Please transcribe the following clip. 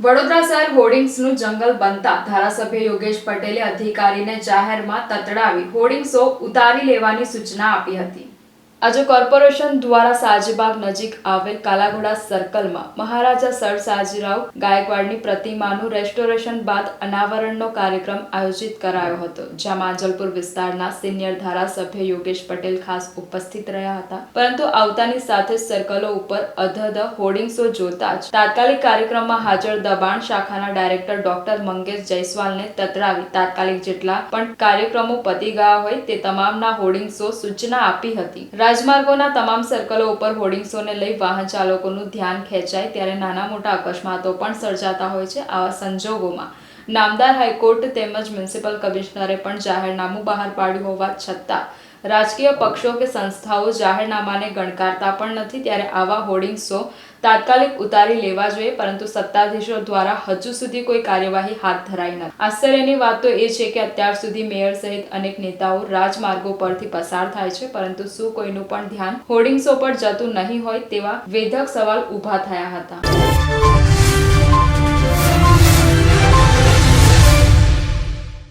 વડોદરા શહેર હોર્ડિંગ્સનું જંગલ બનતા ધારાસભ્ય યોગેશ પટેલે અધિકારીને જાહેરમાં તતડાવી હોર્ડિંગ્સો ઉતારી લેવાની સૂચના આપી હતી। આજે કોર્પોરેશન દ્વારા સાજીબાગ નજીક આવેલ કાલાઘોડા સર્કલમાં મહારાજા સર સાજીરાવ ગાયકવાડની પ્રતિમાનું રેસ્ટોરેશન બાદ અનાવરણનો કાર્યક્રમ આયોજિત કરાયો હતો, જ્યાં માંજલપુર વિસ્તારના સિનિયર ધારાસભ્ય યોગેશ પટેલ ખાસ ઉપસ્થિત રહ્યા હતા। પરંતુ આવતાની સાથે જ સર્કલો ઉપર અધધ હોર્ડિંગ્સો જોતા જ તાત્કાલિક કાર્યક્રમમાં હાજર દબાણ શાખાના ડાયરેક્ટર ડોક્ટર મંગેશ જયસ્વાલને તતડાવી તાત્કાલિક જેટલા પણ કાર્યક્રમો પતી ગયા હોય તે તમામના હોર્ડિંગ્સો સૂચના આપી હતી। રાજમાર્ગોના તમામ સર્કલો ઉપર હોર્ડિંગ્સોને લઈ વાહન ચાલકોનું ધ્યાન ખેંચાય ત્યારે નાના મોટા અકસ્માતો પણ સર્જાતા હોય છે। આવા સંજોગોમાં નામદાર હાઈકોર્ટ તેમજ મ્યુનિસિપલ કમિશનરે પણ જાહેરનામું બહાર પાડ્યું હોવા છતાં રાજકીય પક્ષો કે સંસ્થાઓ જાહેરનામાને ગણકારતા પણ નથી, ત્યારે આવા હોર્ડિંગ્સો તાત્કાલિક ઉતારી લેવા જોઈએ, પરંતુ સત્તાધીશો દ્વારા હજુ સુધી કોઈ કાર્યવાહી હાથ ધરાઈ નથી। આશ્ચર્યની વાત તો એ છે કે અત્યાર સુધી મેયર સહિત અનેક નેતાઓ રાજમાર્ગો પરથી પસાર થાય છે, પરંતુ શું કોઈનું પણ ધ્યાન હોર્ડિંગ્સો પર જતું નહીં હોય તેવા વેધક સવાલ ઊભા થયા હતા।